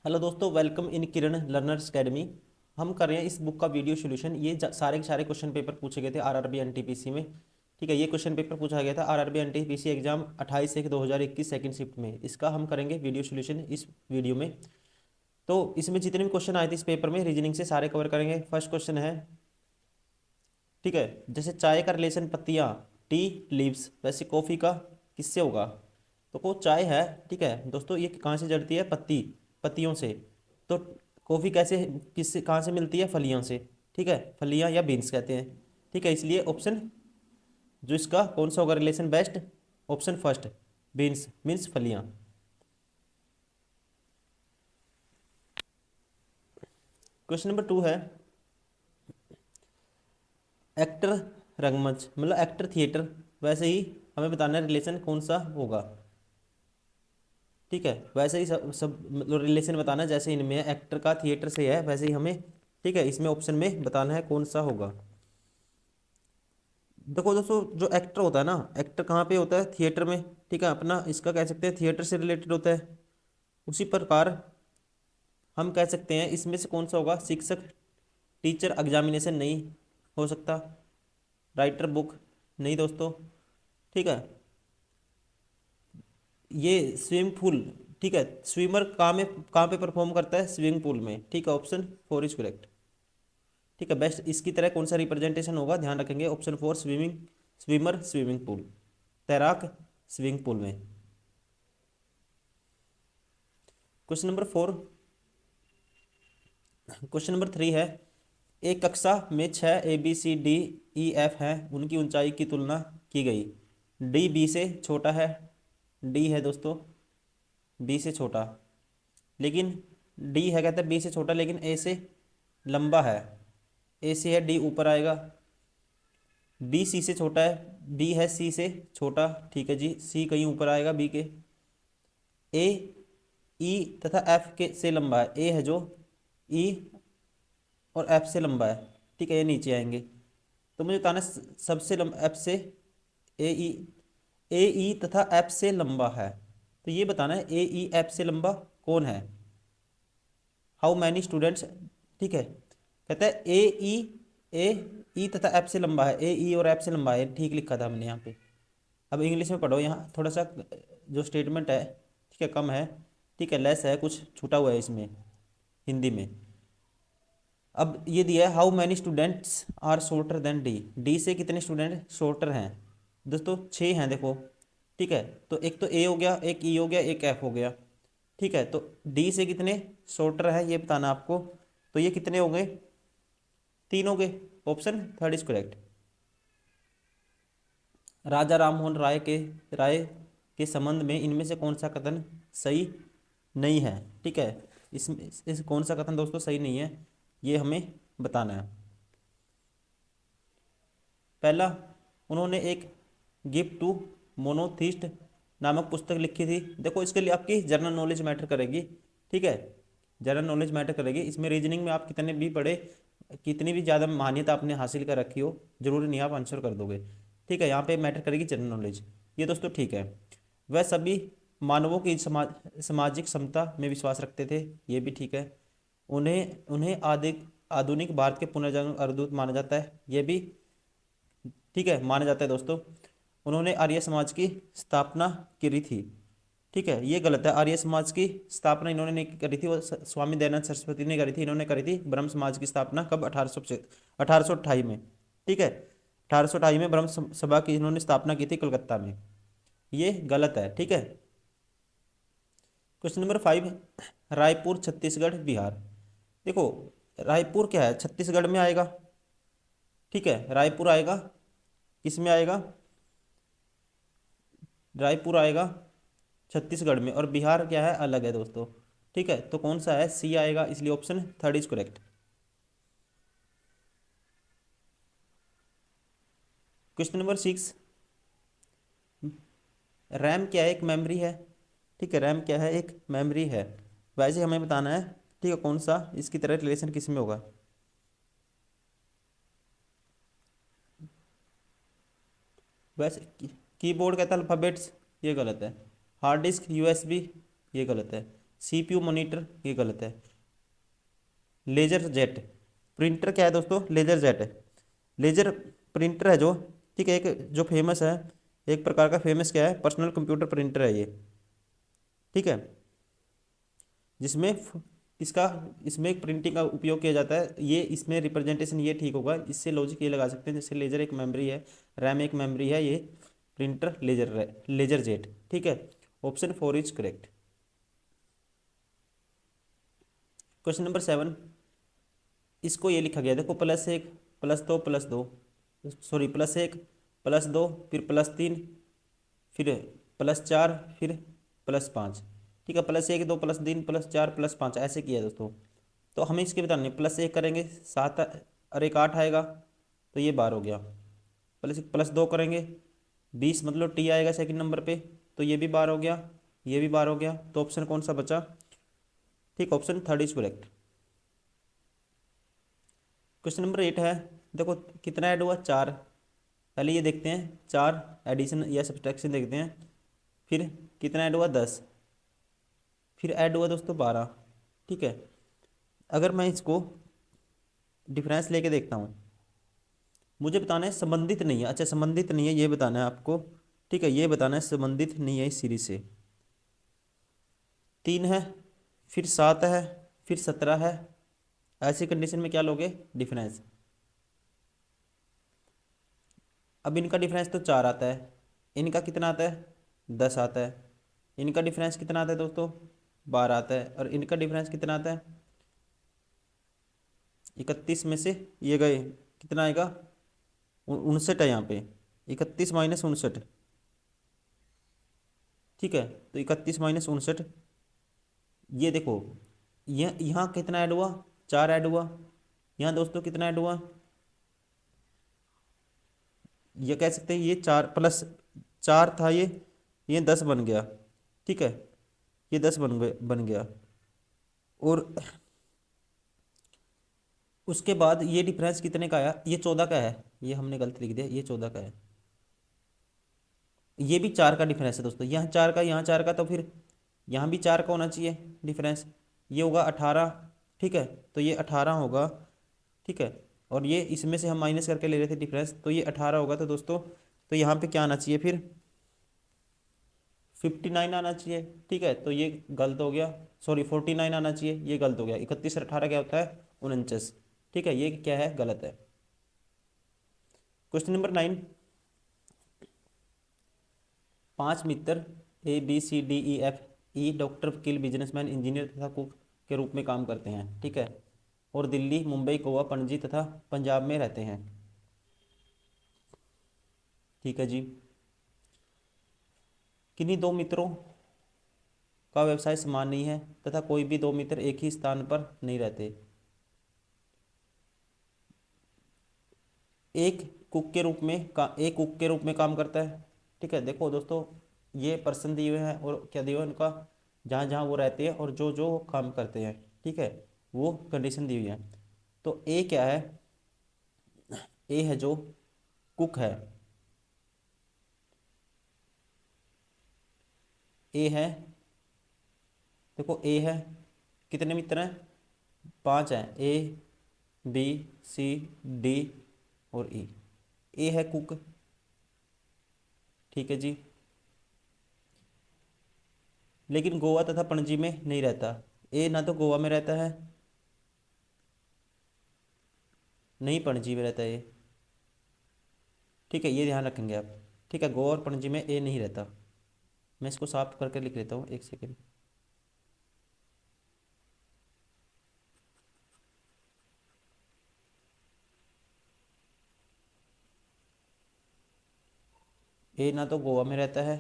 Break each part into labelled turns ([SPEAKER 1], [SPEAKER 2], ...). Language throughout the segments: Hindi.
[SPEAKER 1] हेलो दोस्तों, welcome in Kiran learners academy. हम कर रहे हैं इस बुक का वीडियो सोल्यूशन। ये सारे के सारे क्वेश्चन पेपर पूछे गए थे आरआरबी एनटीपीसी में। ठीक है, ये क्वेश्चन पेपर पूछा गया था RRB NTPC exam 28/1/2021 second shift में। इसका हम करेंगे वीडियो सोल्यूशन इस वीडियो में। तो इसमें जितने भी क्वेश्चन आए थे इस पेपर में रीजनिंग से सारे कवर करेंगे। फर्स्ट क्वेश्चन है, ठीक है, जैसे चाय का रिलेशन पत्तियाँ, टी लीव्स, वैसे कॉफ़ी का किससे होगा? तो को चाय है, ठीक है दोस्तों, ये कहाँ से जड़ती है? पत्ती, पत्तियों से। तो कॉफ़ी कैसे, किससे, कहाँ से मिलती है? फलियों से। ठीक है, फलियाँ या बीन्स कहते हैं। ठीक है, इसलिए ऑप्शन जो इसका कौन सा होगा relation best? Option first, beans means फलियाँ। क्वेश्चन नंबर 2 है, एक्टर रंगमंच मतलब एक्टर थिएटर, वैसे ही हमें बताना है रिलेशन कौन सा होगा। ठीक है, वैसे ही सब सब मतलब रिलेशन बताना है, जैसे इनमें एक्टर का थिएटर से है वैसे ही हमें, ठीक है, इसमें ऑप्शन में बताना है कौन सा होगा। देखो दोस्तों, जो एक्टर होता है ना, एक्टर कहाँ पे होता है? थिएटर में। ठीक है, अपना इसका कह सकते हैं थिएटर से रिलेटेड होता है। उसी प्रकार हम कह सकते हैं इसमें से कौन सा होगा? शिक्षक, टीचर एग्जामिनेशन नहीं हो सकता, राइटर बुक नहीं दोस्तों। ठीक है, ये स्विमिंग पूल, ठीक है, स्विमर कहाँ पे परफॉर्म करता है? स्विमिंग पूल में। ठीक है, ऑप्शन 4 इज करेक्ट। ठीक है, बेस्ट इसकी तरह कौन सा रिप्रेजेंटेशन होगा, ध्यान रखेंगे। Option 4 swimming, swimmer swimming pool, तैराक स्विमिंग पूल में। क्वेश्चन नंबर 4, क्वेश्चन नंबर 3 है, एक कक्षा में 6 ABCDEF हैं, उनकी ऊंचाई की तुलना की गई। डी बी से छोटा है, डी है दोस्तों बी से छोटा, लेकिन डी है कहते हैं बी से छोटा लेकिन ए से लंबा है। ए से है, डी ऊपर आएगा। बी सी से छोटा है, बी है सी से छोटा, ठीक है जी, सी कहीं ऊपर आएगा बी के। ए ई तथा एफ के से लंबा है, ए है जो ई और एफ से लंबा है। ठीक है, ये नीचे आएंगे। तो मुझे बताना है सबसे लंबा एफ से, ए ई, ए ई तथा एफ से लंबा है। तो ये बताना है ए ई एफ से लंबा कौन है? हाउ मैनी स्टूडेंट्स, ठीक है, कहता है ए ई तथा एफ से लंबा है, ए ई और एफ से लंबा है, ठीक लिखा था हमने यहाँ पे। अब इंग्लिश में पढ़ो, यहाँ थोड़ा सा जो स्टेटमेंट है, ठीक है, कम है, ठीक है, लेस है, कुछ छूटा हुआ है इसमें हिंदी में। अब ये दिया है how many students are shorter than D, D से कितने स्टूडेंट शॉर्टर हैं? दोस्तों 6 हैं देखो। ठीक है, तो एक तो ए हो गया, एक ई हो गया, एक एफ हो गया। ठीक है, तो डी से कितने शॉर्टर है ये बताना आपको। तो ये कितने हो गए? 3 हो गए, option third is correct. Raja Rammohan Roy के संबंध में इनमें से कौन सा कथन सही नहीं है? ठीक है, इसमें इस कौन सा कथन दोस्तों सही नहीं है, ये हमें बताना है। पहला, उन्होंने एक गिफ्ट टू मोनोथिस्ट नामक पुस्तक लिखी थी। देखो इसके लिए आपकी जनरल नॉलेज मैटर करेगी। ठीक है, जनरल नॉलेज मैटर करेगी इसमें। रीजनिंग में आप कितने भी पढ़े, कितनी भी ज़्यादा मान्यता आपने हासिल कर रखी हो, जरूरी नहीं आप आंसर कर दोगे। ठीक है, यहाँ पे मैटर करेगी जनरल नॉलेज, ये दोस्तों ठीक है। वह सभी मानवों की सामाजिक समता में विश्वास रखते थे, ये भी ठीक है। उन्हें उन्हें आधुनिक भारत के पुनर्जन्म अवधूत माना जाता है, ये भी ठीक है, माना जाता है दोस्तों। उन्होंने आर्य समाज की स्थापना करी थी। ठीक है, ये गलत है, आर्य समाज की स्थापना इन्होंने नहीं करी थी, वो स्वामी दयानंद सरस्वती ने करी थी। इन्होंने करी थी ब्रह्म समाज की स्थापना कब? 1828 में। ठीक है, 1828 में ब्रह्म सभा की इन्होंने स्थापना की थी कलकत्ता में, ये गलत है। ठीक है, क्वेश्चन नंबर 5, रायपुर छत्तीसगढ़ बिहार। देखो रायपुर क्या है? छत्तीसगढ़ में आएगा। ठीक है, रायपुर आएगा, किस में आएगा? रायपुर आएगा छत्तीसगढ़ में, और बिहार क्या है? अलग है दोस्तों। ठीक है, तो कौन सा है? सी आएगा, इसलिए option third is correct. Question number 6, RAM क्या है? एक मेमोरी है। ठीक है, रैम क्या है? एक मेमोरी है। वैसे हमें बताना है, ठीक है, कौन सा इसकी तरह रिलेशन किस में होगा। वैसे कीबोर्ड कहता है अल्फ़ाबेट्स, ये गलत है। हार्ड डिस्क यूएसबी, ये गलत है। CPU मॉनिटर, ये गलत है। लेजर जेट प्रिंटर क्या है दोस्तों? लेजर जेट है। लेजर प्रिंटर है जो, ठीक है, एक जो फेमस है, एक प्रकार का फेमस क्या है, पर्सनल कंप्यूटर प्रिंटर है ये, ठीक है, जिसमें इसका इसमें एक प्रिंटिंग का उपयोग किया जाता है। ये इसमें रिप्रेजेंटेशन ये ठीक होगा, इससे लॉजिक ये लगा सकते हैं, जैसे लेजर एक मेमोरी है, रैम एक मेमोरी है, ये प्रिंटर लेजर जेट, ठीक है। Option 4 is correct. Question number 7, इसको ये लिखा गया देखो, +1 +2 +2, सॉरी +1 +2 फिर +3 फिर +4 फिर +5, ठीक है, +1 2 +3 +4 +5 ऐसे किया है दोस्तों। तो हमें इसके बताने, +1 करेंगे 7 और एक 8 आएगा, तो ये 12 हो गया। +2 करेंगे 20, मतलब टी आएगा सेकंड नंबर पे, तो ये भी 12 हो गया, ये भी 12 हो गया। तो ऑप्शन कौन सा बचा? ठीक, option 3 is correct. Question number 8 है, देखो कितना ऐड हुआ, 4। पहले ये देखते हैं, 4 एडिशन या सब्सट्रैक्शन देखते हैं। फिर कितना ऐड हुआ, 10। फिर ऐड हुआ दोस्तों 12, ठीक है। अगर मैं इसको डिफरेंस लेके देखता हूँ, मुझे बताना है संबंधित नहीं है, अच्छा संबंधित नहीं है ये बताना है आपको, ठीक है, ये बताना है संबंधित नहीं है इस सीरीज से। 3 है, फिर 7 है, फिर 17 है, ऐसी कंडीशन में क्या लोगे, डिफरेंस। अब इनका डिफरेंस तो 4 आता है, इनका कितना आता है, 10 आता है। इनका डिफरेंस कितना आता है दोस्तों, 12 आता है। और इनका डिफरेंस कितना आता है, 31 में से ये गए, कितना आएगा, 59 है यहाँ पे, 31 - 59, ठीक है। तो 31 - 59, ये देखो, यहाँ कितना ऐड हुआ, 4 ऐड हुआ। यहाँ दोस्तों कितना ऐड हुआ, ये कह सकते हैं ये 4 + 4 था, ये 10 बन गया, ठीक है, ये 10 बन गया। और उसके बाद ये डिफरेंस कितने का आया, ये 14 का है, ये हमने गलत लिख दिया, ये 14 का है। ये भी 4 का डिफरेंस है दोस्तों, यहाँ 4 का, यहाँ 4 का, तो फिर यहाँ भी 4 का होना चाहिए डिफरेंस। ये होगा 18, ठीक है, तो ये 18 होगा, ठीक है। और ये इसमें से हम माइनस करके ले रहे थे डिफरेंस, तो ये 18 होगा। तो दोस्तों, तो यहाँ पे क्या आना चाहिए फिर, 59 आना चाहिए, ठीक है, तो ये गलत हो गया। सॉरी 49 आना चाहिए, ये गलत हो गया। 31 और 18 क्या होता है, 49, ठीक है, ये क्या है, गलत है। क्वेश्चन नंबर 9, 5 मित्र ABCDEFE डॉक्टर, वकील, बिजनेसमैन, इंजीनियर तथा कुक के रूप में काम करते हैं, ठीक है, और दिल्ली, मुंबई, गोवा, पणजी तथा पंजाब में रहते हैं, ठीक है जी। किन्हीं दो मित्रों का व्यवसाय समान नहीं है तथा कोई भी दो मित्र एक ही स्थान पर नहीं रहते। एक कुक के रूप में काम करता है, ठीक है। देखो दोस्तों, ये पर्सन दिए हुए हैं और क्या दिए हुए हैं उनका, जहाँ जहाँ वो रहते हैं और जो जो वो काम करते हैं, ठीक है, वो कंडीशन दी हुई है। तो ए क्या है, ए है जो कुक है, ए है, देखो ए है, कितने मित्र हैं, 5 हैं, A B C D और ई। ए है कुक, ठीक है जी, लेकिन गोवा तथा पणजी में नहीं रहता। ए ना तो गोवा में रहता है, नहीं पणजी में रहता है ये, ठीक है, ये ध्यान रखेंगे आप, ठीक है, गोवा और पणजी में ए नहीं रहता। मैं इसको साफ करके लिख लेता हूँ, एक सेकेंड। ए ना तो गोवा में रहता है,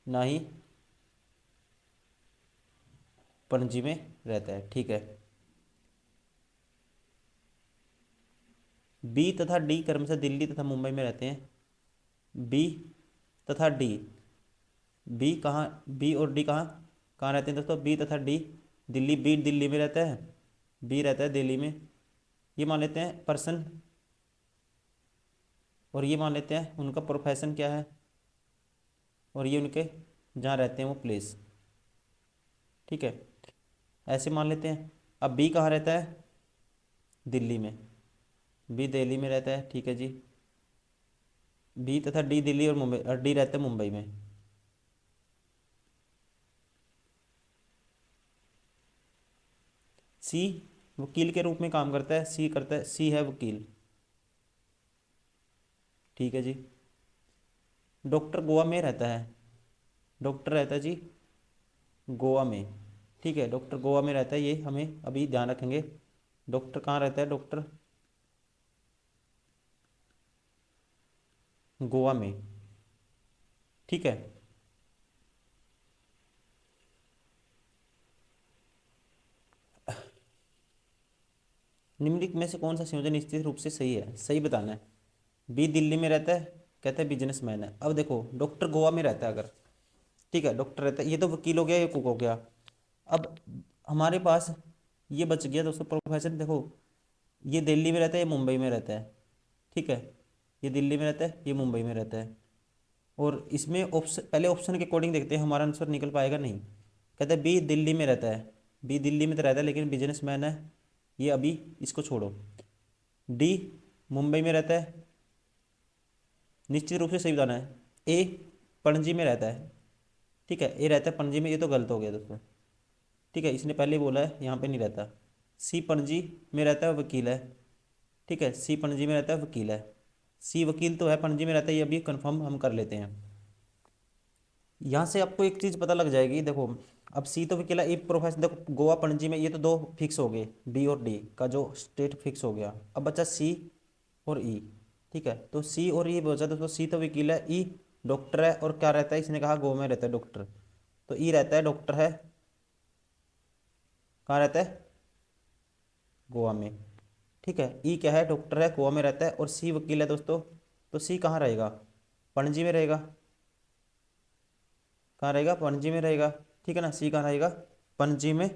[SPEAKER 1] ना ही पणजी में रहता है, ठीक है। बी तथा डी क्रमशः दिल्ली तथा मुंबई में रहते हैं। बी तथा डी, बी कहाँ, बी और डी कहाँ कहाँ रहते हैं दोस्तों, बी तथा डी दिल्ली, बी दिल्ली में रहता है, बी रहता है दिल्ली में। ये मान लेते हैं पर्सन, और ये मान लेते हैं उनका प्रोफेशन क्या है, और ये उनके जहाँ रहते हैं वो प्लेस। ठीक है, ऐसे मान लेते हैं। अब बी कहाँ रहता है? दिल्ली में। बी दिल्ली में रहता है, ठीक है जी। बी तथा डी दिल्ली और मुंबई, और डी रहता है मुंबई में। सी वकील के रूप में काम करता है, सी करता है, सी है वकील, ठीक है जी। डॉक्टर गोवा में रहता है, डॉक्टर रहता है जी गोवा में, ठीक है, डॉक्टर गोवा में रहता है, ये हमें अभी ध्यान रखेंगे। डॉक्टर कहाँ रहता है? डॉक्टर गोवा में, ठीक है। निम्नलिखित में से कौन सा संयोजन निश्चित रूप से सही है? सही बताना है। बी दिल्ली में रहता है, कहता है बिजनेसमैन है। अब देखो डॉक्टर गोवा में रहता है अगर, ठीक है, डॉक्टर रहता है, ये तो वकील हो गया, ये कुक हो गया। अब हमारे पास ये बच गया दोस्तों प्रोफेशन। देखो ये दिल्ली में रहता है, ये मुंबई में रहता है, ठीक है, ये दिल्ली में रहता है, ये मुंबई में रहता है। और इसमें ऑप्शन, पहले ऑप्शन के अकॉर्डिंग देखते हैं हमारा आंसर निकल पाएगा नहीं। कहता है बी दिल्ली में रहता है, बी दिल्ली में तो रहता है लेकिन बिजनेसमैन है, ये अभी इसको छोड़ो। डी मुंबई में रहता है, निश्चित रूप से सही बताना है। ए पणजी में रहता है, ठीक है, ए रहता है पणजी में, ये तो गलत हो गया दोस्तों, ठीक है, इसने पहले ही बोला है यहाँ पे नहीं रहता। सी पणजी में रहता है, वकील है, ठीक है, सी पणजी में रहता है, वकील है। सी वकील तो है, पणजी में रहता है, ये अभी कंफर्म हम कर लेते हैं। यहाँ से आपको एक चीज़ पता लग जाएगी, देखो अब सी तो वकील है, ए प्रोफेशन, देखो गोवा पणजी में ये तो दो फिक्स हो गए, बी और डी का जो स्टेट फिक्स हो गया। अब बचा सी और ई, ठीक है, तो सी और ई बचा, दोस्तों सी तो वकील है, ई डॉक्टर है, और क्या रहता है, इसने कहा गोवा में रहता है डॉक्टर, तो ई रहता है डॉक्टर है, कहाँ रहता है? गोवा में, ठीक है, ई क्या है? डॉक्टर है, गोवा में रहता है, और सी वकील है दोस्तों, तो सी कहाँ रहेगा? पणजी में रहेगा, कहाँ रहेगा? पणजी में रहेगा, ठीक है ना, सी कहाँ रहेगा? पणजी में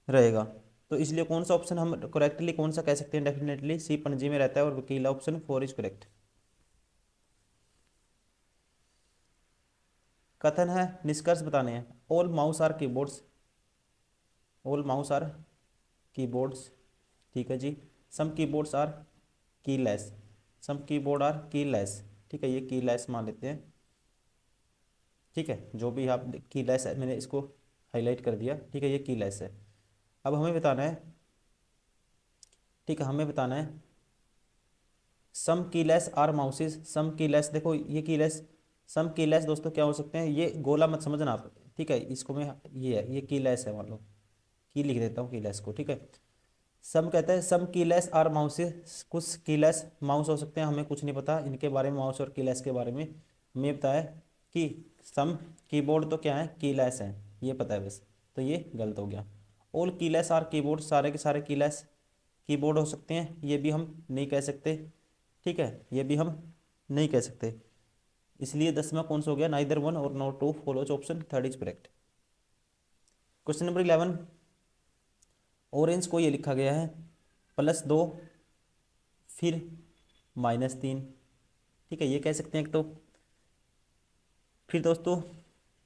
[SPEAKER 1] रहेगा। तो इसलिए कौन सा ऑप्शन हम करेक्टली कौन सा कह सकते हैं? डेफिनेटली सी पणजी में रहता है और वकील, ऑप्शन 4 इज करेक्ट। कथन है, निष्कर्ष बताने हैं। All mouse are keyboards, all mouse are keyboards, ठीक है जी। Some keyboards are keyless, some keyboard are keyless, ठीक है, ये कीलेस मान लेते हैं, ठीक है, जो भी आप कीलेस है, मैंने इसको हाईलाइट कर दिया, ठीक है, ये कीलेस है। अब हमें बताना है, ठीक है, हमें बताना है some keyless are mouses, some keyless, देखो ये कीलेस, सम कीलेस दोस्तों क्या हो सकते हैं? ये गोला मत समझना आप, ठीक है, इसको मैं, ये है, ये कीलेस है, मान लो की लिख देता हूँ कीलेस को, ठीक है। सम कहता है सम कीलेस आर माउसेस, कुछ कीलेस माउस हो सकते हैं, हमें कुछ नहीं पता इनके बारे में, माउस और कीलेस के बारे में। हमें पता है कि सम कीबोर्ड तो क्या है? कीलेस है, ये पता है बस, तो ये गलत हो गया। ऑल कीलेस आर कीबोर्ड, सारे के सारे कीलेस कीबोर्ड हो सकते हैं, ये भी हम नहीं कह सकते, ठीक है, ये भी हम नहीं कह सकते। इसलिए 10वां कौन सा हो गया? नाइदर वन और no two follows, option 3 is correct. Question number 11, orange को ये लिखा गया है +2 फिर -3, ठीक है, ये कह सकते हैं एक तो। फिर दोस्तों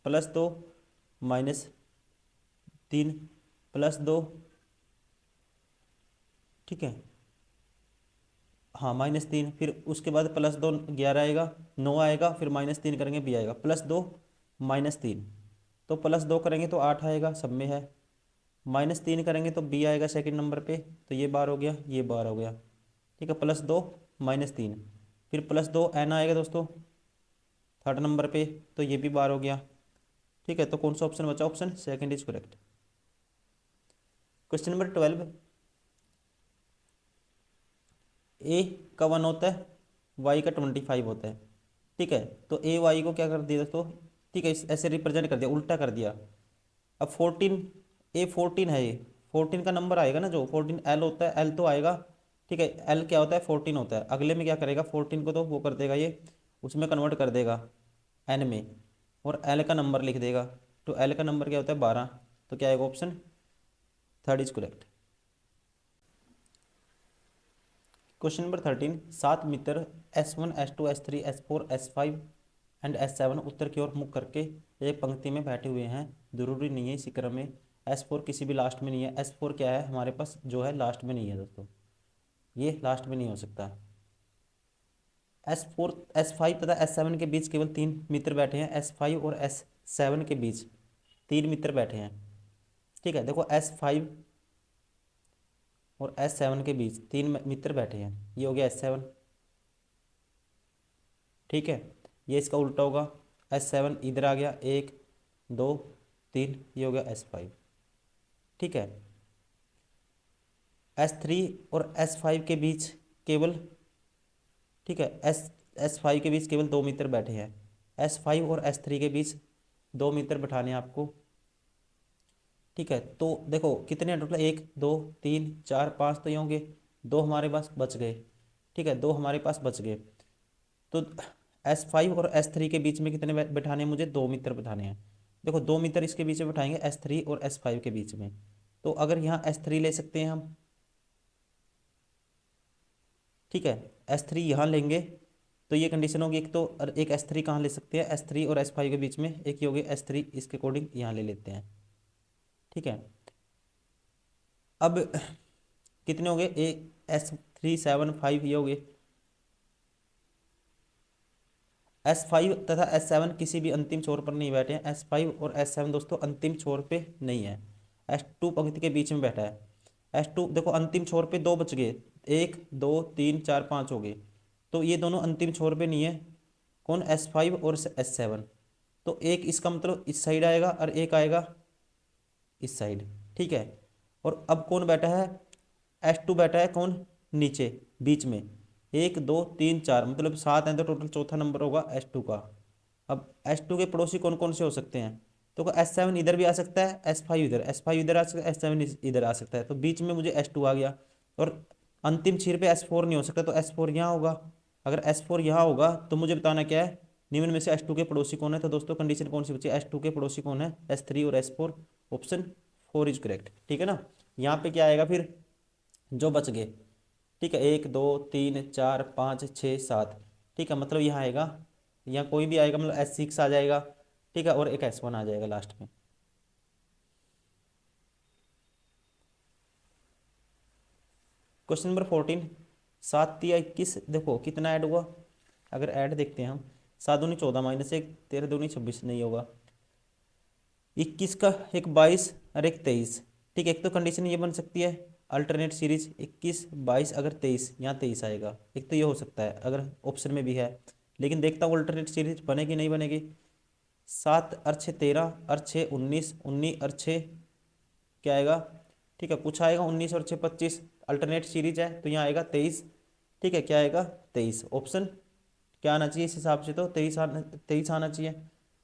[SPEAKER 1] +2 -3 +2, ठीक है, हाँ -3, फिर उसके बाद +2 11 आएगा, 9 आएगा, फिर -3 करेंगे बी आएगा, +2 -3, तो +2 करेंगे तो 8 आएगा, सब में है। -3 करेंगे तो बी आएगा सेकंड नंबर पे, तो ये बार हो गया, ये बार हो गया, ठीक है, +2 -3, फिर +2 एन आएगा दोस्तों थर्ड नंबर पे, तो ये भी बार हो गया, ठीक है, तो कौन सा ऑप्शन बचा? Option second is correct. Question number 12, ए का 1 होता है, वाई का 25 होता है, ठीक है, तो ए वाई को क्या कर दिया दोस्तों, ठीक है, ऐसे रिप्रेजेंट कर दिया, उल्टा कर दिया। अब 14, ए 14 है, ये 14 का नंबर आएगा ना, जो 14 एल होता है, एल तो आएगा, ठीक है, एल क्या होता है? 14 होता है, अगले में क्या करेगा? 14 को तो वो कर देगा, ये उसमें कन्वर्ट कर देगा एन में, और एल का नंबर लिख देगा, तो एल का नंबर क्या होता है? 12, तो क्या आएगा? Option 3 is correct. Question number 13, 7 Mitra S1 S2 S3 S4 S5 and S7 उत्तर की ओर मुख करके एक पंक्ति में बैठे हुए हैं। ज़रूरी नहीं है इसी क्रम में। S4 किसी भी लास्ट में नहीं है। S4 क्या है हमारे पास, जो है लास्ट में नहीं है दोस्तों, ये लास्ट में नहीं हो सकता। S4 S5 तथा S7 के बीच केवल 3 मित्र बैठे हैं। S5 और S7 के बीच 3 मित्र बैठे हैं। ठीक है, देखो S5 और S7 के बीच 3 मित्र बैठे हैं, ये हो गया S7। ठीक है, ये इसका उल्टा होगा, S7 इधर आ गया, 1 2 3, ये हो गया S5। ठीक है, S3 और S5 के बीच केवल, ठीक है, S5 के बीच केवल 2 मित्र बैठे हैं। S5 और S3 के बीच 2 मित्र बैठाने हैं आपको। ठीक है, तो देखो कितने टोटल, 1 2 3 4 5 तो ये होंगे, 2 हमारे पास बच गए। ठीक है, 2 हमारे पास बच गए। तो S5 और S3 के बीच में कितने बैठाने हैं, मुझे 2 मित्र बैठाने हैं। देखो 2 मित्र इसके बीच में बैठाएंगे, S3 और S5 के बीच में। तो अगर यहाँ S3 ले सकते हैं हम, ठीक है, S3 यहाँ लेंगे तो ये कंडीशन होगी, एक तो एक S3 कहाँ ले सकते हैं, S3 और S5 के बीच में, एक ये हो गया S3, इसके अकॉर्डिंग यहाँ ले लेते हैं। ठीक है, अब कितने हो गए, एक S3 7 5 ये हो गए। S5 तथा S7 किसी भी अंतिम छोर पर नहीं बैठे हैं। S5 और S7 दोस्तों अंतिम छोर पे नहीं है, S2 पंक्ति के बीच में बैठा है। S2 देखो अंतिम छोर पे 2 बच गए, 1 2 3 4 5 हो गए, तो ये दोनों अंतिम छोर पे नहीं है। कौन, S5 और S7। तो एक इसका मतलब इस साइड आएगा और एक आएगा इस साइड। ठीक है, और अब कौन बैठा है, S2 बैठा है, कौन, नीचे बीच में, 1 2 3 4 मतलब 7 है, तो टोटल चौथा नंबर होगा S2 का। अब S2 के पड़ोसी कौन कौन से हो सकते हैं, तो S7 इधर भी आ सकता है, S5 इधर आ सकता है, S7 इधर आ सकता है, तो बीच में मुझे S2 आ गया। और अंतिम चीर पे S4 नहीं हो सकता, तो S4 यहाँ होगा। अगर S4 यहाँ होगा तो मुझे बताना क्या है, निम्न में से S2 के पड़ोसी कौन है। तो दोस्तों कंडीशन कौन सी बची, S2 के पड़ोसी कौन है, S3 और S4। Option 4 is correct. ठीक है ना, यहाँ पे क्या आएगा फिर, जो बच गए। ठीक है, 1 2 3 4 5 6 7। ठीक है, मतलब यहाँ आएगा, यहाँ कोई भी आएगा, मतलब S6 आ जाएगा। ठीक है, और एक S1 आ जाएगा लास्ट में। क्वेश्चन नंबर 14, 7 या 21, देखो कितना ऐड हुआ। अगर ऐड देखते हैं हम, 7 दूनी 14 -1, 13 दूनी 26 नहीं होगा। 21 का एक 22 और एक 23। ठीक है, एक तो कंडीशन ये बन सकती है, अल्टरनेट सीरीज 21 22, अगर 23 यहाँ 23 आएगा, एक तो ये हो सकता है अगर ऑप्शन में भी है। लेकिन देखता हूँ अल्टरनेट सीरीज बनेगी नहीं बनेगी। 7 और 6 13 और 6 19, 19 और 6 क्या आएगा, ठीक है कुछ आएगा, 19 और 6 25, अल्टरनेट सीरीज है तो यहाँ आएगा 23। ठीक है, क्या आएगा 23। ऑप्शन क्या आना चाहिए इस हिसाब से, तो 23 आना चाहिए।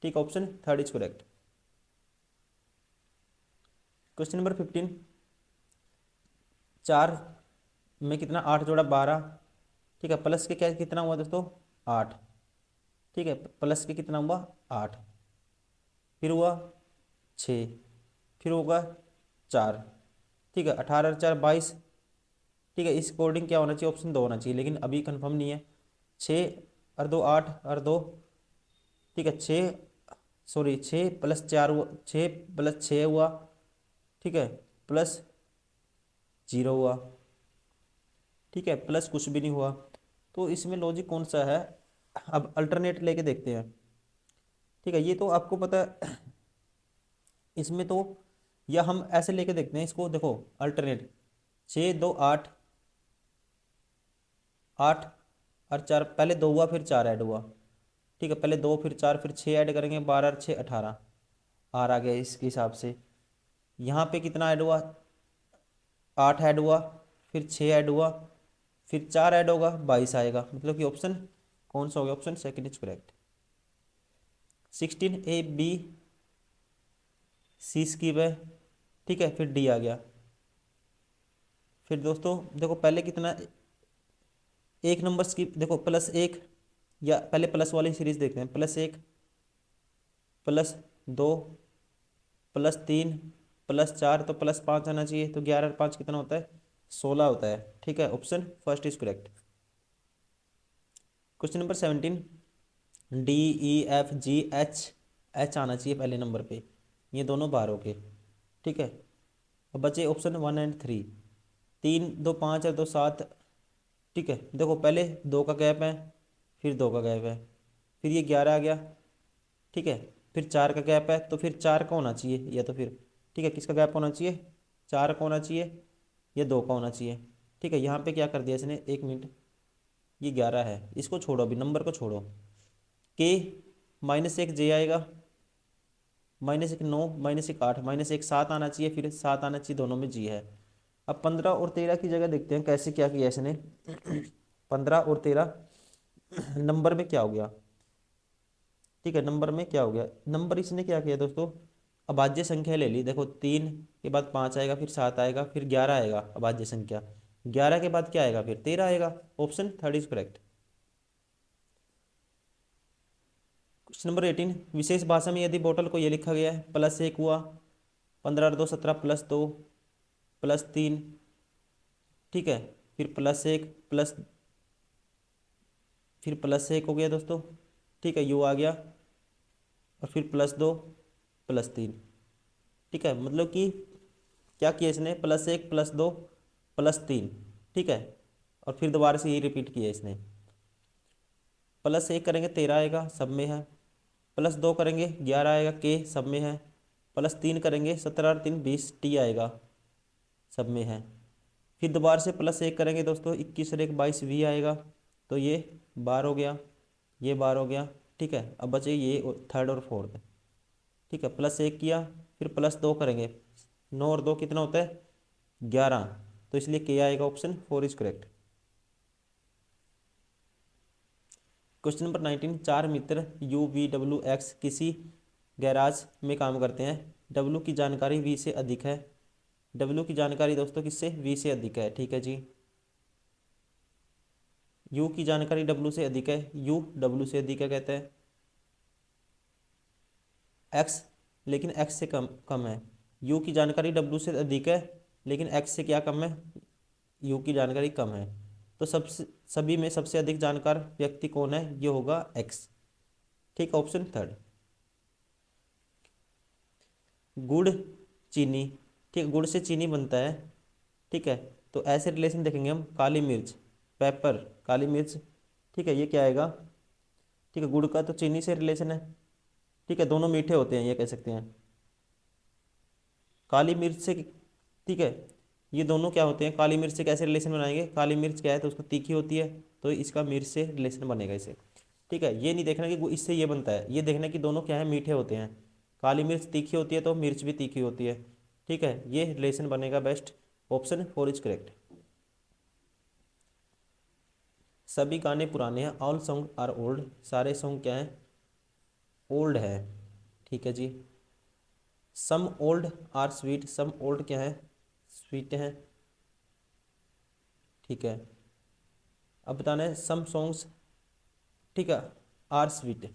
[SPEAKER 1] ठीक है, option third is correct. Question number 15, 4 में कितना, 8 जोड़ा 12। ठीक है, प्लस के क्या कितना हुआ दोस्तों, 8। ठीक है, प्लस के कितना हुआ, 8, फिर हुआ 6, फिर होगा 4। ठीक है, 18 और 4 22। ठीक है, इस अकॉर्डिंग क्या होना चाहिए, ऑप्शन 2 होना चाहिए, लेकिन अभी कंफर्म नहीं है। 6 और 2 8 और 2, ठीक है 6, सॉरी 6 + 4 हुआ, 6 + 6 हुआ। ठीक है, +0 हुआ। ठीक है, प्लस कुछ भी नहीं हुआ। तो इसमें लॉजिक कौन सा है, अब अल्टरनेट लेके देखते हैं। ठीक है, ये तो आपको पता है इसमें तो, या हम ऐसे लेके देखते हैं इसको, देखो अल्टरनेट 6 2 8, 8 और 4, पहले 2 हुआ फिर 4 ऐड हुआ। ठीक है, पहले 2 फिर 4 फिर 6 ऐड करेंगे, 12 और 6 18, आर आ गया इसके हिसाब से। यहाँ पे कितना ऐड हुआ, 8 ऐड हुआ, फिर 6 ऐड हुआ, फिर 4 ऐड होगा, 22 आएगा, मतलब कि ऑप्शन कौन सा हो गया, option second is correct. 16 A B C skip है। ठीक है, फिर डी आ गया। फिर दोस्तों देखो पहले कितना, एक नंबर स्कीप, देखो +1, या पहले प्लस वाली सीरीज देखते हैं, +1 +2 +3 +4, तो +5 आना चाहिए, तो 11 और 5 कितना होता है, 16 होता है। ठीक है, option first is correct. Question number 17, D E F G H, H आना चाहिए पहले नंबर पे, ये दोनों बाहर हो गए। ठीक है, अब बचे ऑप्शन 1 और 3। 3 2 5 और 2 7। ठीक है, देखो पहले 2 का गैप है, फिर 2 का गैप है, फिर ये 11 आ गया। ठीक है, फिर 4 का गैप है, तो फिर 4 का होना चाहिए या तो फिर। ठीक है, किसका गैप होना चाहिए? 4 का होना चाहिए या 2 का होना चाहिए। ठीक है, यहाँ पे क्या कर दिया इसने, 1 मिनट, ये 11 है, इसको छोड़ो, अभी नंबर को छोड़ो। के -1 जे आएगा, -1 9, -1 8, -1 7 आना चाहिए, फिर 7 आना चाहिए, दोनों में जी है। अब 15 और 13 की जगह देखते हैं कैसे क्या किया इसने। 15 और 13 नंबर में क्या हो गया? ठीक है, नंबर में क्या हो गया, नंबर इसने क्या किया दोस्तों, अभाज्य संख्या ले ली। देखो 3 के बाद 5 आएगा, फिर 7 आएगा, फिर 11 आएगा अभाज्य संख्या। 11 के बाद क्या आएगा, फिर 13 आएगा। Option third is correct. Question number 18, विशेष भाषा में यदि बोतल को ये लिखा गया है +1 हुआ, 15 और 2 17, +2 +3। ठीक है, फिर +1 प्लस, फिर +1 हो गया दोस्तों। ठीक है, यू आ गया, और फिर +2 +3। ठीक है, मतलब कि क्या किया इसने, +1 +2 +3। ठीक है, और फिर दोबारा से यही रिपीट किया इसने। +1 करेंगे 13 आएगा, सब में है। +2 करेंगे 11 आएगा, के सब में है। +3 करेंगे 17 और 3 20, टी आएगा, सब में है। फिर दोबारा से +1 करेंगे दोस्तों, 21 और 1 22, वी आएगा, तो ये बार हो गया, ये बार हो गया। ठीक है, अब बचे ये थर्ड और फोर्थ। ठीक है, +1 किया, फिर +2 करेंगे, 9 और 2 कितना होता है, 11, तो इसलिए के आएगा, option 4 is correct. Question number 19, 4 Mitra you V W x किसी गैराज में काम करते हैं। डब्ल्यू की जानकारी वी से अधिक है। डब्ल्यू की जानकारी दोस्तों किससे, वी से अधिक है। ठीक है जी, यू की जानकारी डब्ल्यू से अधिक है, यू डब्ल्यू से अधिक है कहते हैं। एक्स, लेकिन एक्स से कम कम है। यू की जानकारी डब्ल्यू से अधिक है, लेकिन एक्स से क्या कम है, यू की जानकारी कम है। तो सबसे सभी में सबसे अधिक जानकार व्यक्ति कौन है, ये होगा एक्स। ठीक, ऑप्शन थर्ड। गुड़ चीनी, ठीक, गुड़ से चीनी बनता है। ठीक है, तो ऐसे रिलेशन देखेंगे हम, काली मिर्च, पेपर, काली मिर्च। ठीक है, ये क्या आएगा, ठीक है, गुड़ का तो चीनी से रिलेशन है। ठीक है, दोनों मीठे होते हैं, ये कह सकते हैं। काली मिर्च से, ठीक है, ये दोनों क्या होते हैं, काली मिर्च से कैसे रिलेशन बनाएंगे, काली मिर्च क्या है, तो उसको तीखी होती है, तो इसका मिर्च से रिलेशन बनेगा इसे। ठीक है, ये नहीं देखना कि इससे ये बनता है, ये देखना कि दोनों क्या है, मीठे होते हैं। काली मिर्च तीखी होती है, तो मिर्च भी तीखी होती है। ठीक है, ये रिलेशन बनेगा बेस्ट, ऑप्शन 4 इज करेक्ट। सभी गाने पुराने हैं, ऑल सॉन्ग आर ओल्ड, सारे सॉन्ग क्या हैं, ओल्ड है। ठीक है जी, some old are sweet, some old क्या है, स्वीट है। ठीक है, अब बताना है सम सॉन्ग्स, ठीक है, are sweet.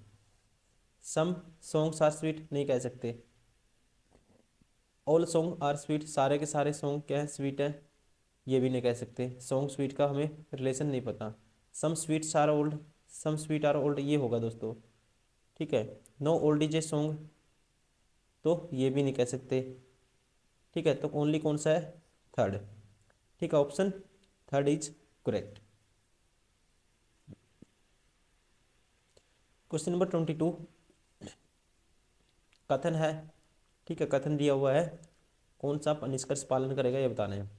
[SPEAKER 1] Some songs are sweet नहीं कह सकते। ऑल सॉन्ग आर स्वीट, सारे के सारे सॉन्ग क्या है, स्वीट है, ये भी नहीं कह सकते। सॉन्ग स्वीट का हमें रिलेशन नहीं पता। Some sweets are old, some sweet are old, ये होगा दोस्तों। ठीक है, no old is a song, तो ये भी नहीं कह सकते। ठीक है, तो ओनली कौन सा है, थर्ड। ठीक है, option third is correct. Question number 22, कथन है। ठीक है, कथन दिया हुआ है, कौन सा निष्कर्ष पालन करेगा ये बताना है।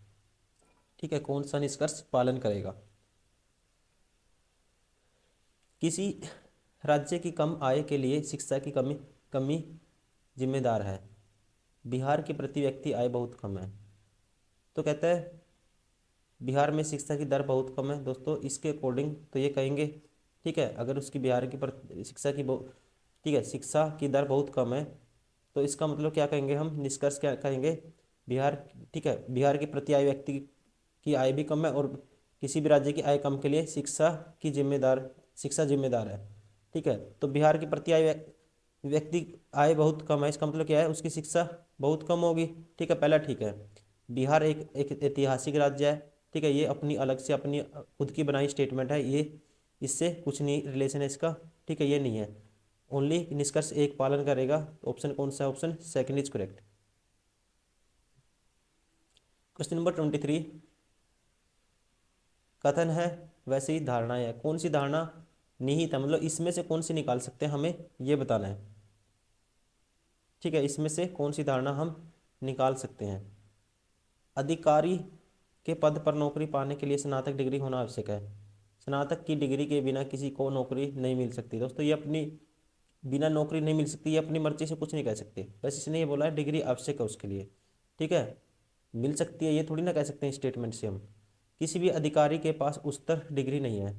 [SPEAKER 1] ठीक है, कौन सा निष्कर्ष पालन करेगा। किसी राज्य की कम आय के लिए शिक्षा की कमी कमी जिम्मेदार है। बिहार की प्रति व्यक्ति आय बहुत कम है, तो कहता है बिहार में शिक्षा की दर बहुत कम है दोस्तों, इसके अकॉर्डिंग तो ये कहेंगे। ठीक है, अगर उसकी बिहार की शिक्षा की ठीक है, शिक्षा की दर बहुत कम है, तो इसका मतलब क्या कहेंगे हम, निष्कर्ष क्या कहेंगे, बिहार, ठीक है, बिहार की प्रति आय व्यक्ति की आय भी कम है, और किसी भी राज्य की आय कम के लिए शिक्षा जिम्मेदार है। ठीक है, तो बिहार की प्रति आय व्यक्ति आय बहुत कम है, इसका मतलब क्या है, उसकी शिक्षा बहुत कम होगी। ठीक है, पहला ठीक है, बिहार एक एक ऐतिहासिक राज्य है। ठीक है, ये अपनी अलग से अपनी खुद की बनाई स्टेटमेंट है, ये इससे कुछ नहीं रिलेशन है इसका। ठीक है, ये नहीं है। ओनली निष्कर्ष एक पालन करेगा। तो ऑप्शन कौन सा है? Option second is correct. Question number 23, कथन है वैसे ही धारणाएं है। कौन सी धारणा निहित है, मतलब इसमें से कौन सी निकाल सकते हैं, हमें ये बताना है। ठीक है, इसमें से कौन सी धारणा हम निकाल सकते हैं। अधिकारी के पद पर नौकरी पाने के लिए स्नातक डिग्री होना आवश्यक है। स्नातक की डिग्री के बिना किसी को नौकरी नहीं मिल सकती। दोस्तों ये अपनी बिना नौकरी नहीं मिल सकती, ये अपनी मर्जी से कुछ नहीं कह सकते। बस इसने ये बोला है डिग्री आवश्यक है उसके लिए। ठीक है, मिल सकती है ये थोड़ी ना कह सकते हैं स्टेटमेंट से हम। किसी भी अधिकारी के पास उच्चतर डिग्री नहीं है।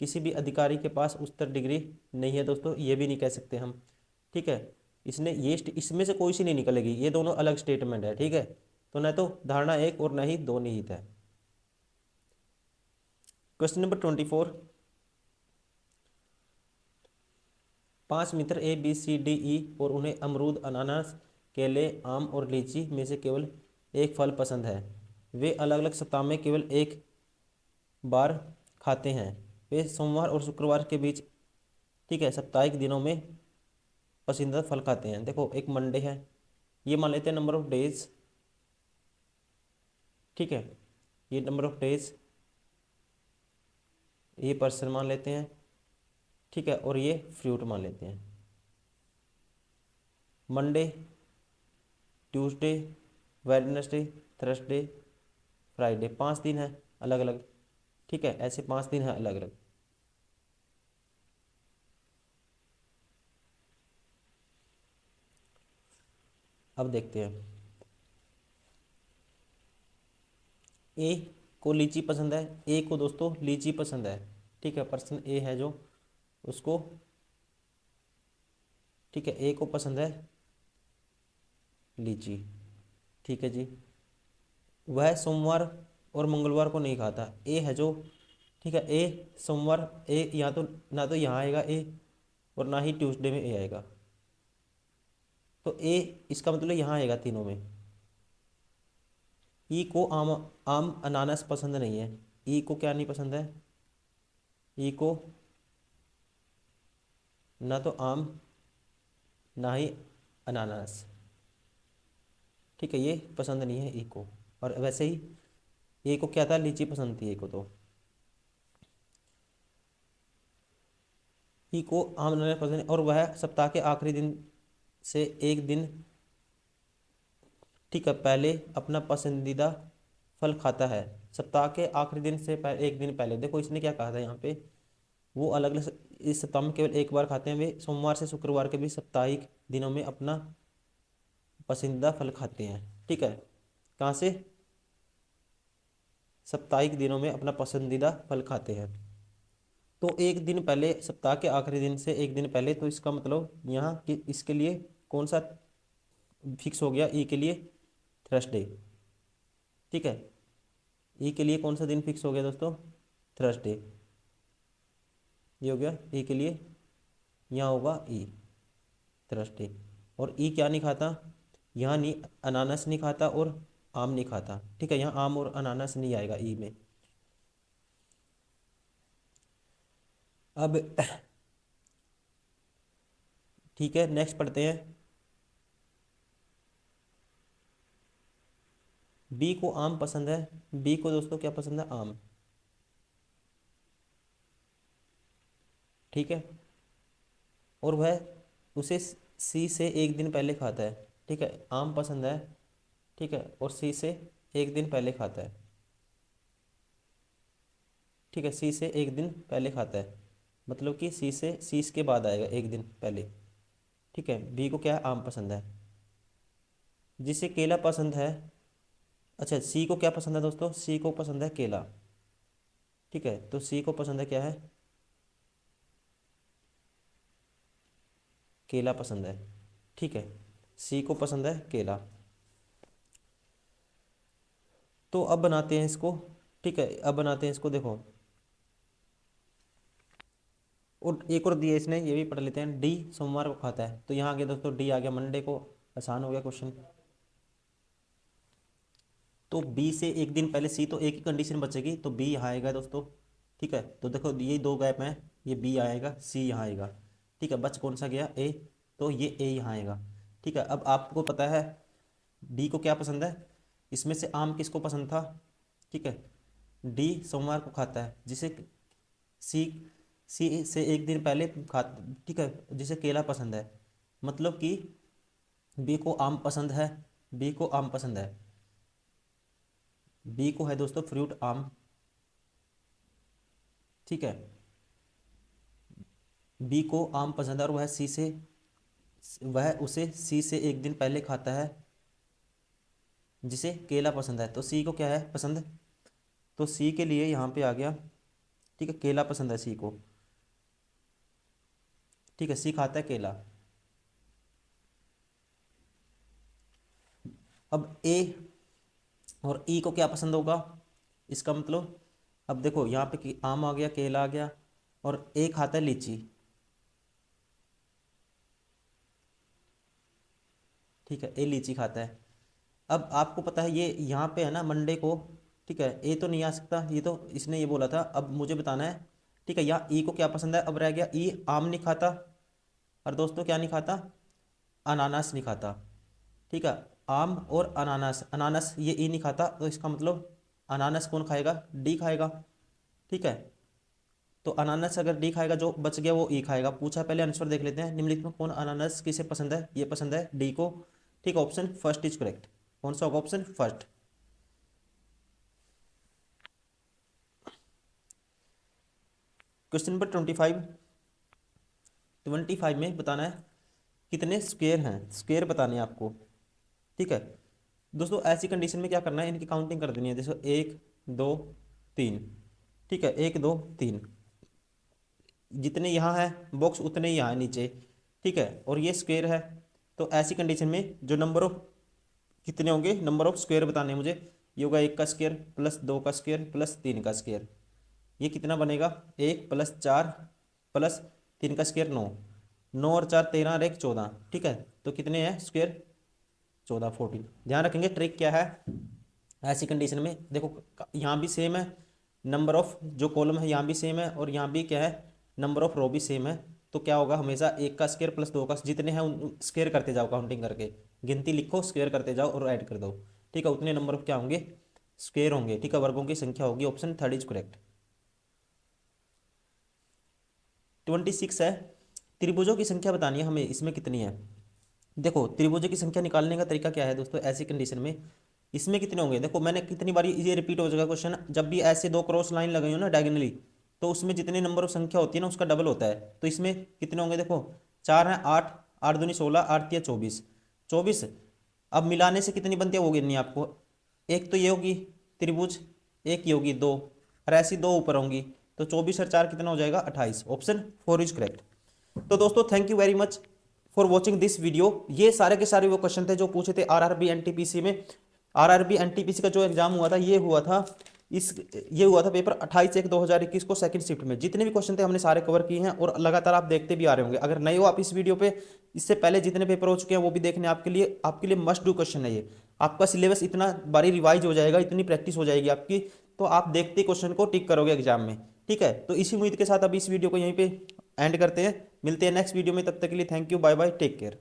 [SPEAKER 1] किसी भी अधिकारी के पास उच्चतर डिग्री नहीं है दोस्तों, ये भी नहीं कह सकते हम। ठीक है, इसने ये इसमें से कोई सी नहीं निकलेगी, ये दोनों अलग स्टेटमेंट है। ठीक है, तो न तो धारणा एक और न ही दो निहित है। क्वेश्चन नंबर 24, 5 मित्र A B C D E और उन्हें अमरूद, अनानास, केले, आम और लीची में से केवल एक फल पसंद है। वे अलग अलग सप्ताह में केवल एक बार खाते हैं। वे सोमवार और शुक्रवार के बीच, ठीक है, साप्ताहिक दिनों में पसंदीदा फल खाते हैं। देखो एक मंडे है, ये मान लेते हैं नंबर ऑफ डेज। ठीक है, ये नंबर ऑफ डेज, ये पर्सन मान लेते हैं। ठीक है, और ये फ्रूट मान लेते हैं। Monday, Tuesday, Wednesday, Thursday, Friday, 5 दिन है अलग अलग। ठीक है, ऐसे 5 दिन है अलग अलग। अब देखते हैं, ए को लीची पसंद है। ए को दोस्तों लीची पसंद है। ठीक है, पर्सन ए है जो, उसको, ठीक है, ए को पसंद है लीची। ठीक है जी, वह सोमवार और मंगलवार को नहीं खाता। ए है जो, ठीक है, ए सोमवार, ए यहाँ तो ना तो यहाँ आएगा ए, और ना ही ट्यूसडे में ए आएगा। तो ए इसका मतलब यहाँ आएगा तीनों में। ई को आम, आम अनानास पसंद नहीं है। ई को क्या नहीं पसंद है? ई को ना तो आम, ना ही अनानास। ठीक है, ये पसंद नहीं है ई को। और वैसे ही ए को क्या था? लीची पसंद थी ए को। तो ई को आम अनानास पसंद है, और वह सप्ताह के आखिरी दिन से एक दिन, ठीक है, पहले अपना पसंदीदा फल खाता है। सप्ताह के आखिरी दिन से एक दिन पहले। देखो इसने क्या कहा था यहाँ पे, वो अलग अलग इस सप्ताह में केवल एक बार खाते हैं। वे सोमवार से शुक्रवार के भी साप्ताहिक दिनों में अपना पसंदीदा फल खाते हैं। ठीक है, कहाँ से? साप्ताहिक दिनों में अपना पसंदीदा फल खाते हैं। तो एक दिन पहले, सप्ताह के आखिरी दिन से एक दिन पहले, तो इसका मतलब यहाँ कि इसके लिए कौन सा फिक्स हो गया? ई के लिए थर्सडे। ठीक है, ई के लिए कौन सा दिन फिक्स हो गया दोस्तों? थर्सडे। ये हो गया ई के लिए, यहाँ होगा ई थर्सडे। और ई क्या नहीं खाता? यहाँ नहीं, अनानास नहीं खाता और आम नहीं खाता। ठीक है, यहाँ आम और अनानास नहीं आएगा ई में। अब ठीक है, नेक्स्ट पढ़ते हैं। बी को आम पसंद है। बी को दोस्तों क्या पसंद है? आम। ठीक है, और वह उसे सी से एक दिन पहले खाता है। ठीक है, आम पसंद है। ठीक है, और सी से एक दिन पहले खाता है। ठीक है, सी से एक दिन पहले खाता है, मतलब कि सी से, सी इसके बाद आएगा एक दिन पहले। ठीक है, बी को क्या है? आम पसंद है। जिसे केला पसंद है, अच्छा सी को क्या पसंद है दोस्तों? सी को पसंद है केला। ठीक है, तो सी को पसंद है क्या है? केला पसंद है। ठीक है, सी को पसंद है केला। तो अब बनाते हैं इसको। ठीक है, अब बनाते हैं इसको। देखो, और एक और दिया इसने, ये भी पढ़ लेते हैं। डी सोमवार को खाता है, तो यहाँ आ गया दोस्तों, डी आ गया मंडे को। आसान हो गया क्वेश्चन। तो बी से एक दिन पहले सी, तो एक ही कंडीशन बचेगी, तो बी यहाँ आएगा दोस्तों। ठीक है, तो देखो ये दो गैप हैं, ये बी आएगा, सी यहाँ आएगा। ठीक है, बच कौन सा गया, ए, तो ये ए यहाँ आएगा। ठीक है, अब आपको पता है डी को क्या पसंद है, इसमें से आम किसको पसंद था। ठीक है, डी सोमवार को खाता है, जिसे सी सी से एक दिन पहले खा, ठीक है, जिसे केला पसंद है, मतलब कि बी को आम पसंद है, बी को आम पसंद है, बी को है दोस्तों फ्रूट आम। ठीक है, बी को आम पसंद है और वह उसे सी से एक दिन पहले खाता है, जिसे केला पसंद है। तो सी को क्या है पसंद, तो सी के लिए यहाँ पे आ गया। ठीक है, केला पसंद है सी को। ठीक है, सी खाता है केला। अब ए और ई को क्या पसंद होगा, इसका मतलब अब देखो यहाँ पे आम आ गया, केला आ गया, और ए खाता है लीची। ठीक है, ए लीची खाता है। अब आपको पता है ये यहाँ पे है ना मंडे को, ठीक है, ए तो नहीं आ सकता, ये तो इसने ये बोला था, अब मुझे बताना है। ठीक है, यहाँ ई को क्या पसंद है, अब रह गया ई आम नहीं खाता, और दोस्तों क्या नहीं खाता, अनानास नहीं खाता। ठीक है, आम और अनानास, अनानास ये ई नहीं खाता, तो इसका मतलब अनानास कौन खाएगा, डी खाएगा। ठीक है, तो अनानास अगर डी खाएगा, जो बच गया वो ई खाएगा। पूछा पहले आंसर देख लेते हैं, निम्नलिखित में कौन अनानास किसे पसंद है, ये पसंद है डी को। ठीक, ऑप्शन फर्स्ट इज करेक्ट। कौन सा होगा ऑप्शन फर्स्ट। क्वेश्चन नंबर 25 में बताना है कितने स्क्वायर हैं, स्क्वायर बताने हैं आपको। ठीक है दोस्तों, ऐसी कंडीशन में क्या करना है, इनकी काउंटिंग कर देनी है। जैसे 1 2 3। ठीक है, 1 2 3, जितने यहाँ है बॉक्स उतने ही यहाँ है नीचे। ठीक है, और ये स्क्वायर है, तो ऐसी कंडीशन में जो नंबर ऑफ कितने होंगे, नंबर ऑफ स्क्वायर बताने हैं मुझे। ये होगा 1 का स्क्वायर प्लस 2 का स्क्वायर प्लस 3 का स्क्वायर। ये कितना बनेगा, 1 प्लस 4 प्लस 3 का स्क्वायर 9, 9 और 4 13 और 1 14। ठीक है, तो कितने हैं स्क्वायर, 14 14। ध्यान रखेंगे ट्रिक क्या है, ऐसी कंडीशन में देखो यहाँ भी सेम है, नंबर ऑफ जो कॉलम है यहाँ भी सेम है, और यहाँ भी क्या है नंबर ऑफ रो भी सेम है। तो क्या होगा, हमेशा 1 का स्क्वायर प्लस 2 का, जितने हैं उन स्क्वायर करते जाओ, काउंटिंग करके गिनती लिखो, स्क्वायर करते जाओ और ऐड कर दो। ठीक है, उतने नंबर ऑफ क्या होंगे, स्क्वायर होंगे। ठीक है, वर्गों की संख्या होगी। Option third is correct. 26 है, त्रिभुजों की संख्या बतानी है हमें, इसमें कितनी है। देखो त्रिभुजों की संख्या निकालने का तरीका क्या है दोस्तों, ऐसी कंडीशन में इसमें कितने होंगे, देखो मैंने कितनी बार ये रिपीट हो जाएगा क्वेश्चन, जब भी ऐसे दो क्रॉस लाइन लगाई हो ना डायगोनली, तो उसमें जितने नंबर ऑफ संख्या होती है ना उसका डबल होता है। तो इसमें कितने होंगे, देखो 4 हैं, 8 8 दूनी 16, 8 तिया 24, 24। अब मिलाने से कितनी बनती है वो गिननी है आपको। एक तो ये होगी त्रिभुज, एक ये होगी 2, और ऐसी 2 ऊपर होंगी, तो 24 और 4 कितना हो जाएगा 28। Option 4 is correct. तो दोस्तों thank you very much for watching this video. ये सारे के सारे वो क्वेश्चन थे जो पूछे थे आरआरबी एनटीपीसी में। आरआरबी एनटीपीसी का जो एग्जाम हुआ था ये हुआ था पेपर 28/1/2021 को सेकंड शिफ्ट में। जितने भी क्वेश्चन थे हमने सारे कवर किए हैं, और लगातार आप देखते भी आ रहे होंगे। अगर नए हो आप इस वीडियो पे, इससे पहले जितने पेपर हो चुके हैं वो भी देखने आपके लिए मस्ट डू क्वेश्चन है ये। आपका सिलेबस इतना बारी रिवाइज हो जाएगा, इतनी प्रैक्टिस हो जाएगी आपकी, तो आप देखते क्वेश्चन को टिक करोगे एग्जाम में। ठीक है, तो इसी उम्मीद के साथ अब इस वीडियो को यहीं पे एंड करते हैं, मिलते हैं नेक्स्ट वीडियो में, तब तक के लिए thank you, bye bye, take care.